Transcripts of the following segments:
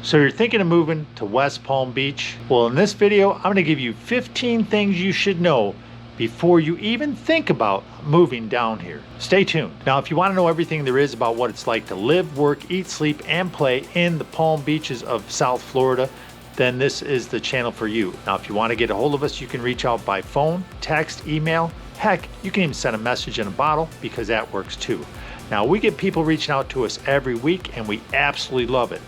So you're thinking of moving to West Palm Beach? Well, in this video, I'm gonna give you 15 things you should know before you even think about moving down here. Stay tuned. Now, if you wanna know everything there is about what it's like to live, work, eat, sleep, and play in the Palm Beaches of South Florida, then this is the channel for you. Now, if you wanna get a hold of us, you can reach out by phone, text, email. Heck, you can even send a message in a bottle because that works too. Now, we get people reaching out to us every week and we absolutely love it.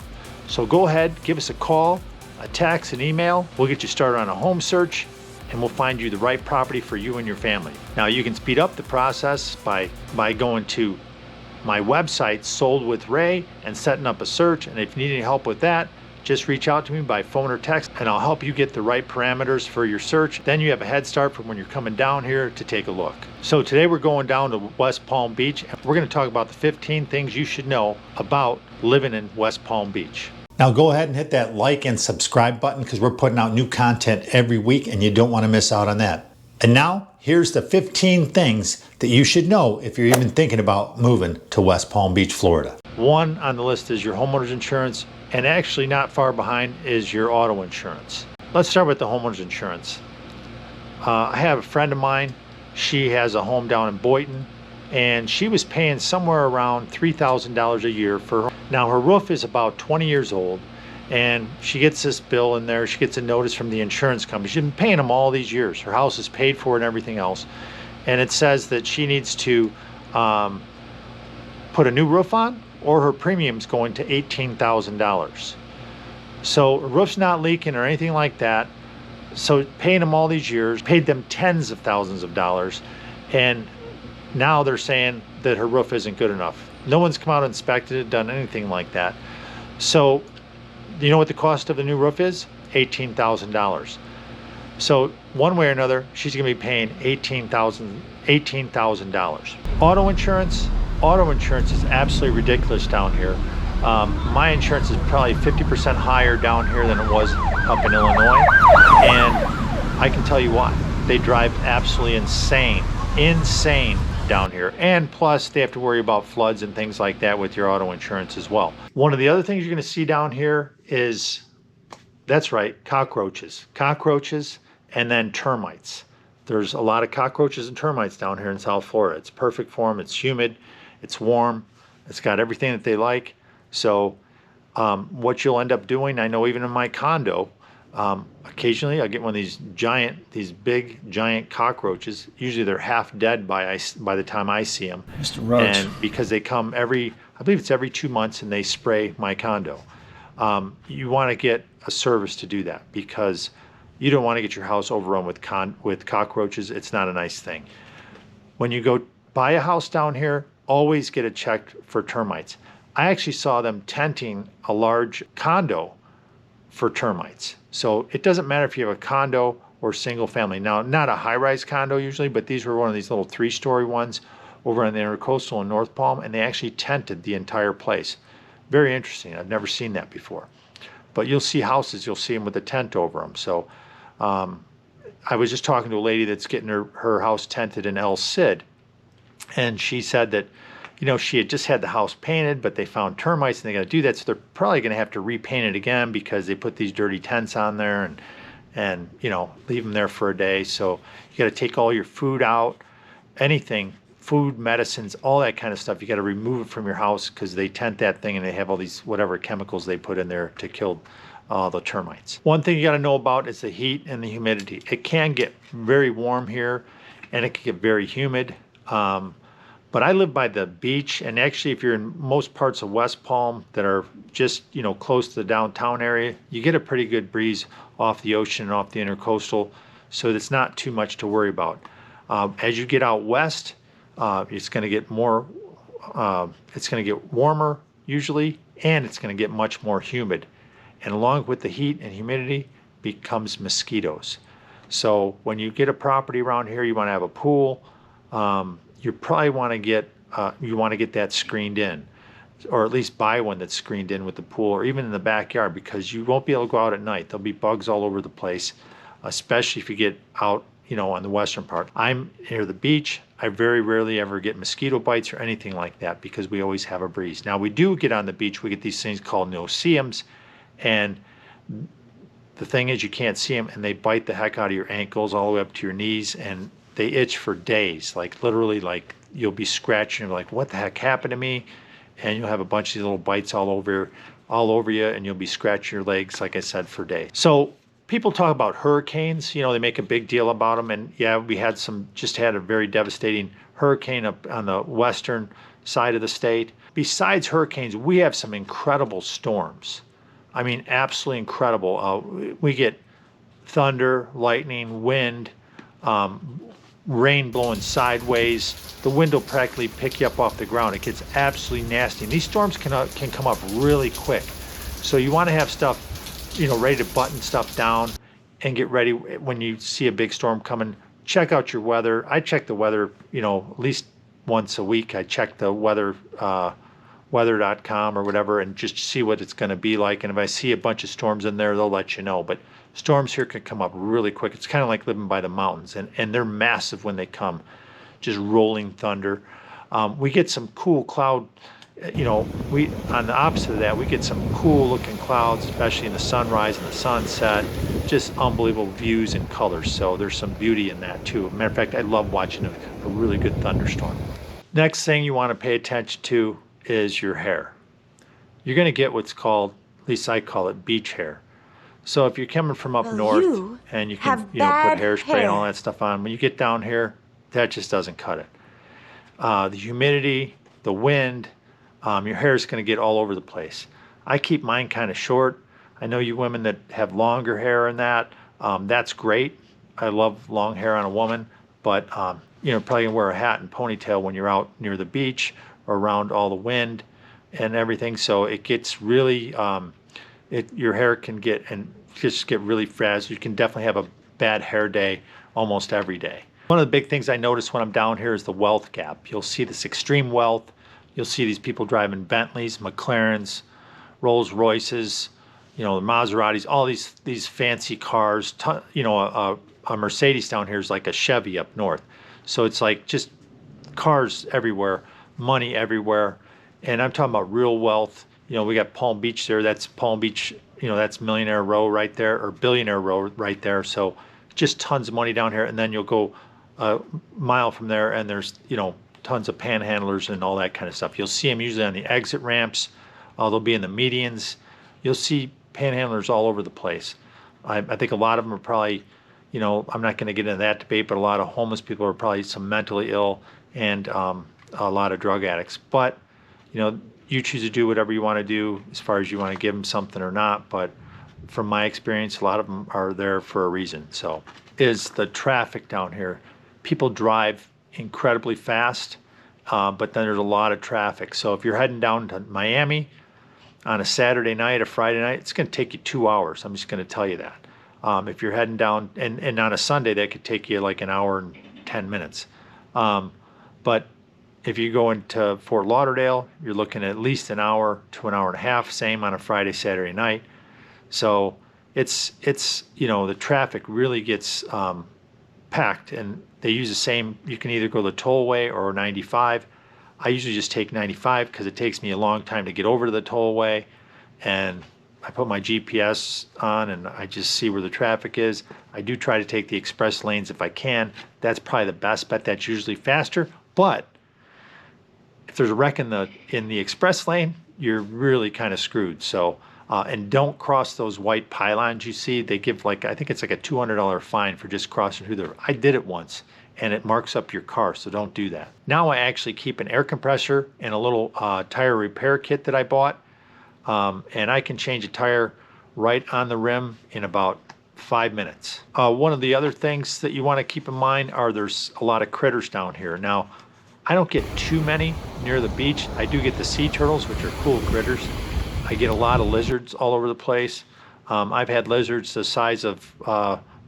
So go ahead, give us a call, a text, an email. We'll get you started on a home search and we'll find you the right property for you and your family. Now you can speed up the process by going to my website, Sold with Ray, and setting up a search. And if you need any help with that, just reach out to me by phone or text and I'll help you get the right parameters for your search. Then you have a head start from when you're coming down here to take a look. So today we're going down to West Palm Beach and we're gonna talk about the 15 things you should know about living in West Palm Beach. Now go ahead and hit that like and subscribe button because we're putting out new content every week and you don't want to miss out on that. And now here's the 15 things that you should know if you're even thinking about moving to West Palm Beach, Florida. One on the list is your homeowner's insurance, and actually not far behind is your auto insurance. Let's start with the homeowner's insurance. I have a friend of mine, she has a home down in Boynton, and she was paying somewhere around $3,000 a year for her. Now her roof is about 20 years old and she gets this bill in there, she gets a notice from the insurance company. She's been paying them all these years. Her house is paid for and everything else. And it says that she needs to put a new roof on or her premium's going to $18,000. So her roof's not leaking or anything like that. So paying them all these years, paid them tens of thousands of dollars, and now they're saying that her roof isn't good enough. No one's come out and inspected it, done anything like that. So, you know what the cost of the new roof is? $18,000. So one way or another, she's gonna be paying $18,000. Auto insurance is absolutely ridiculous down here. My insurance is probably 50% higher down here than it was up in Illinois. And I can tell you why. They drive absolutely insane down here, and plus they have to worry about floods and things like that with your auto insurance as well. One of the other things you're going to see down here is, that's right, cockroaches and then termites. There's a lot of cockroaches and termites down here in South Florida. It's perfect for them. It's humid, it's warm, it's got everything that they like. So what you'll end up doing, I know even in my condo, occasionally I get one of these big giant cockroaches. Usually they're half dead by the time I see them. Mr. Roach. And because they come I believe it's every 2 months, and they spray my condo. You want to get a service to do that because you don't want to get your house overrun with cockroaches. It's not a nice thing. When you go buy a house down here, always get it checked for termites. I actually saw them tenting a large condo for termites. So it doesn't matter if you have a condo or single family. Now, not a high-rise condo usually, but these were one of these little 3-story ones over on the Intercoastal in North Palm, and they actually tented the entire place. Very interesting. I've never seen that before. But you'll see houses, you'll see them with a tent over them. So I was just talking to a lady that's getting her house tented in El Cid, and she said that, you know, she had just had the house painted, but they found termites and they got to do that. So they're probably going to have to repaint it again because they put these dirty tents on there and you know, leave them there for a day. So you got to take all your food out, anything, food, medicines, all that kind of stuff. You got to remove it from your house because they tent that thing and they have all these whatever chemicals they put in there to kill the termites. One thing you got to know about is the heat and the humidity. It can get very warm here and it can get very humid. But I live by the beach, and actually if you're in most parts of West Palm that are just, you know, close to the downtown area, you get a pretty good breeze off the ocean and off the Intercoastal, so it's not too much to worry about. As you get out west, it's going to get more, it's going to get warmer usually, and it's going to get much more humid. And along with the heat and humidity becomes mosquitoes. So when you get a property around here, you want to have a pool. You probably want to get that screened in, or at least buy one that's screened in with the pool, or even in the backyard, because you won't be able to go out at night. There'll be bugs all over the place, especially if you get out, you know, on the western part. I'm near the beach. I very rarely ever get mosquito bites or anything like that because we always have a breeze. Now we do get on the beach, we get these things called no-see-ums, And the thing is, you can't see them, and they bite the heck out of your ankles all the way up to your knees, and they itch for days. Like literally, like you'll be scratching, like what the heck happened to me? And you'll have a bunch of these little bites all over you, and you'll be scratching your legs, like I said, for days. So people talk about hurricanes. You know, they make a big deal about them, and yeah, we had just had a very devastating hurricane up on the western side of the state. Besides hurricanes, we have some incredible storms. I mean, absolutely incredible. We get thunder, lightning, wind, rain blowing sideways. The wind will practically pick you up off the ground. It gets absolutely nasty. And these storms can come up really quick. So you want to have stuff, you know, ready to button stuff down and get ready when you see a big storm coming. Check out your weather. I check the weather, you know, at least once a week. I check the weather, weather.com or whatever, and just see what it's going to be like. And if I see a bunch of storms in there, they'll let you know. But storms here can come up really quick. It's kind of like living by the mountains, and they're massive when they come, just rolling thunder. We get some cool cloud, you know, on the opposite of that, we get some cool looking clouds, especially in the sunrise and the sunset, just unbelievable views and colors. So there's some beauty in that too. Matter of fact, I love watching a really good thunderstorm. Next thing you want to pay attention to is your hair. You're going to get what's called, at least I call it, beach hair. So if you're coming from up north and you can, you know, put hairspray and all that stuff on, when you get down here, that just doesn't cut it. The humidity, the wind, your hair is going to get all over the place. I keep mine kind of short. I know you women that have longer hair and that's great. I love long hair on a woman, but you know, probably gonna wear a hat and ponytail when you're out near the beach or around all the wind and everything. So it gets really, your hair can get really frazzled. You can definitely have a bad hair day almost every day. One of the big things I notice when I'm down here is the wealth gap. You'll see this extreme wealth. You'll see these people driving Bentleys, McLarens, Rolls Royces, you know, the Maseratis, all these fancy cars. You know, a Mercedes down here is like a Chevy up north. So it's like just cars everywhere, money everywhere. And I'm talking about real wealth. You know, we got Palm Beach there. That's Palm Beach, you know, that's Millionaire Row right there, or Billionaire Row right there. So just tons of money down here. And then you'll go a mile from there and there's, you know, tons of panhandlers and all that kind of stuff. You'll see them usually on the exit ramps. They'll be in the medians. You'll see panhandlers all over the place. I think a lot of them are probably, you know, I'm not going to get into that debate, but a lot of homeless people are probably some mentally ill and a lot of drug addicts. But, you know, you choose to do whatever you want to do as far as you want to give them something or not. But from my experience, a lot of them are there for a reason. So is the traffic down here. People drive incredibly fast, but then there's a lot of traffic. So if you're heading down to Miami on a Saturday night, a Friday night, it's going to take you 2 hours. I'm just going to tell you that. If you're heading down, and on a Sunday, that could take you like an hour and 10 minutes. But if you go into Fort Lauderdale, you're looking at least an hour to an hour and a half, same on a Friday, Saturday night. So it's you know, the traffic really gets packed, and they use the same, you can either go the tollway or 95. I usually just take 95 because it takes me a long time to get over to the tollway, and I put my GPS on and I just see where the traffic is. I do try to take the express lanes if I can. That's probably the best bet. That's usually faster, but if there's a wreck in the express lane, you're really kind of screwed. So and don't cross those white pylons you see. They give like, I think it's like a $200 fine for just crossing through there. I did it once and it marks up your car, so don't do that. Now I actually keep an air compressor and a little tire repair kit that I bought, and I can change a tire right on the rim in about 5 minutes. One of the other things that you want to keep in mind are there's a lot of critters down here. Now, I don't get too many near the beach. I do get the sea turtles, which are cool critters. I get a lot of lizards all over the place. I've had lizards the size of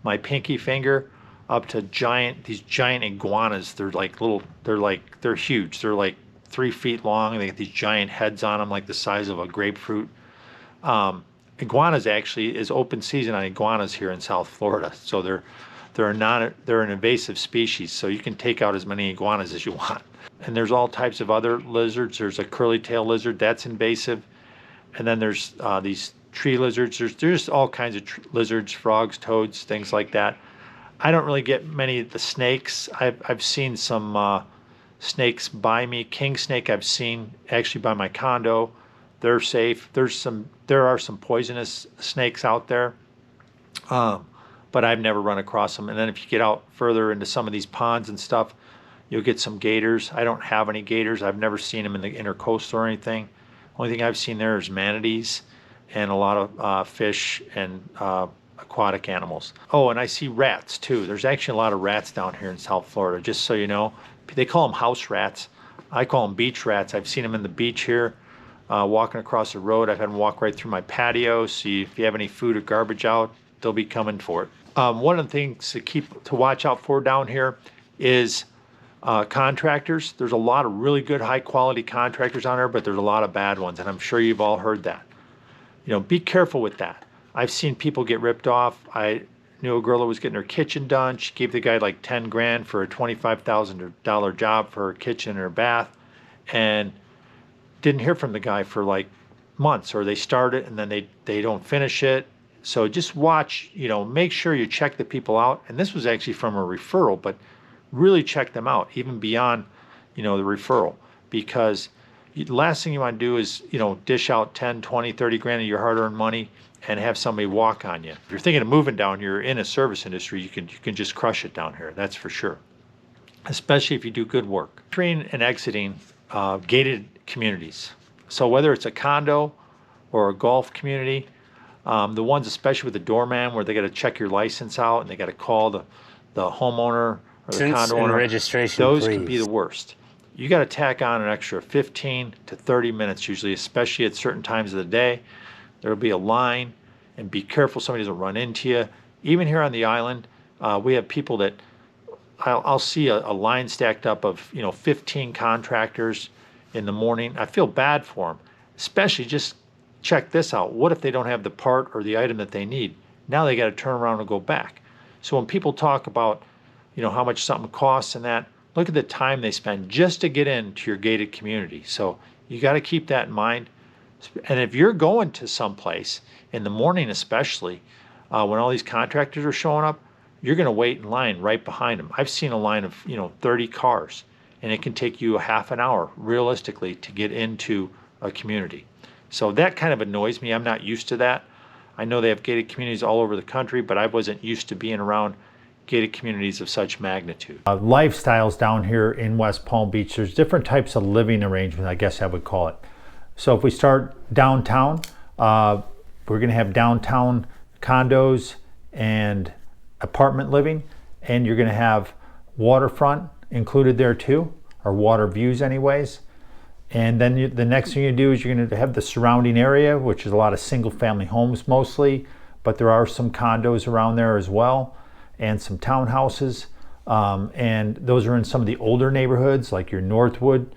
my pinky finger up to these giant iguanas. They're like they're huge. They're like 3 feet long. They get these giant heads on them, like the size of a grapefruit. Iguanas actually is open season on iguanas here in South Florida. So they're an invasive species. So you can take out as many iguanas as you want. And there's all types of other lizards. There's a curly tail lizard that's invasive. And then there's these tree lizards. There's just all kinds of lizards, frogs, toads, things like that. I don't really get many of the snakes. I've seen some snakes by me. King snake I've seen actually by my condo. They're safe. There are some poisonous snakes out there, but I've never run across them. And then if you get out further into some of these ponds and stuff, you'll get some gators. I don't have any gators. I've never seen them in the intercoastal or anything. Only thing I've seen there is manatees and a lot of fish and aquatic animals. Oh, and I see rats too. There's actually a lot of rats down here in South Florida, just so you know. They call them house rats. I call them beach rats. I've seen them in the beach here, walking across the road. I've had them walk right through my patio. So if you have any food or garbage out, they'll be coming for it. One of the things to watch out for down here is contractors. There's a lot of really good high quality contractors on there, but there's a lot of bad ones, and I'm sure you've all heard that. Be careful with that. I've seen people get ripped off. I knew a girl that was getting her kitchen done. She gave the guy like 10 grand for a $25,000 job for her kitchen and her bath, and didn't hear from the guy for like months, or they start it and then they don't finish it. So just watch, make sure you check the people out. And this was actually from a referral, but really check them out, even beyond, the referral, because the last thing you want to do is, dish out 10, 20, 30 grand of your hard-earned money and have somebody walk on you. If you're thinking of moving down here in a service industry, you can just crush it down here, that's for sure, especially if you do good work. Entering and exiting gated communities. So whether it's a condo or a golf community, the ones especially with the doorman where they got to check your license out and they got to call the homeowner or the condo owner, registration, those please. can be the worst. You got to tack on an extra 15 to 30 minutes usually, especially at certain times of the day. There'll be a line, and be careful somebody doesn't run into you. Even here on the island, we have people that I'll see a line stacked up of 15 contractors in the morning. I feel bad for them, especially just check this out. What if they don't have the part or the item that they need? Now they got to turn around and go back. So when people talk about how much something costs and that, look at the time they spend just to get into your gated community. So you got to keep that in mind. And if you're going to someplace in the morning, especially when all these contractors are showing up, you're going to wait in line right behind them. I've seen a line of 30 cars, and it can take you a half an hour realistically to get into a community. So that kind of annoys me. I'm not used to that. I know they have gated communities all over the country, but I wasn't used to being around gated communities of such magnitude. Lifestyles down here in West Palm Beach, there's different types of living arrangements, I guess I would call it. So if we start downtown, we're going to have downtown condos and apartment living, and you're going to have waterfront included there too, or water views anyways. And then the next thing you do is you're going to have the surrounding area, which is a lot of single family homes mostly, but there are some condos around there as well, and some townhouses. And those are in some of the older neighborhoods like your Northwood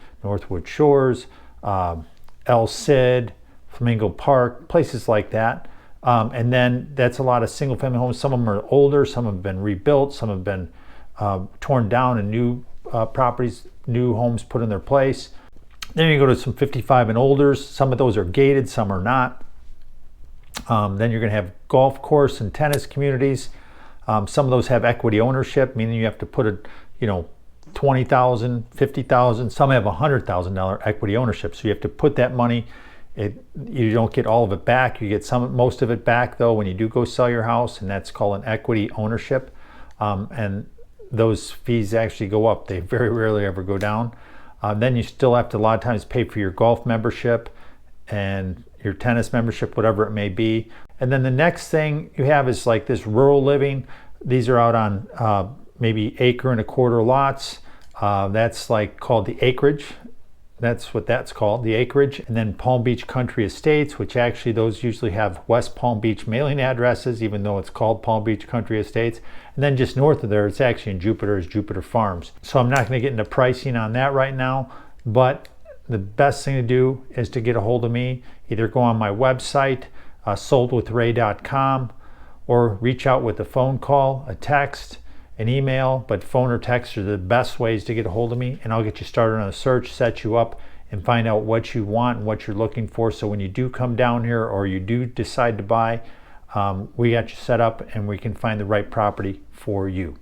Shores, El Cid, Flamingo Park, places like that. And then that's a lot of single family homes. Some of them are older, some have been rebuilt, some have been torn down and new properties, new homes put in their place. Then you go to some 55 and olders. Some of those are gated, some are not. Then you're going to have golf course and tennis communities. Some of those have equity ownership, meaning you have to put a, $20,000, $50,000. Some have $100,000 equity ownership, so you have to put that money. You don't get all of it back. You get most of it back though when you do go sell your house, and that's called an equity ownership. And those fees actually go up. They very rarely ever go down. Then you still have to a lot of times pay for your golf membership and your tennis membership, whatever it may be. And then the next thing you have is like this rural living. These are out on maybe acre and a quarter lots. That's like called the acreage. That's what that's called, the acreage. And then Palm Beach Country Estates, which actually those usually have West Palm Beach mailing addresses, even though it's called Palm Beach Country Estates. And then just north of there, it's actually in Jupiter, is Jupiter Farms. So I'm not going to get into pricing on that right now, but the best thing to do is to get a hold of me. Either go on my website, soldwithray.com, or reach out with a phone call, a text, an email, but phone or text are the best ways to get a hold of me, and I'll get you started on a search, set you up, and find out what you want and what you're looking for. So when you do come down here or you do decide to buy, we got you set up and we can find the right property for you.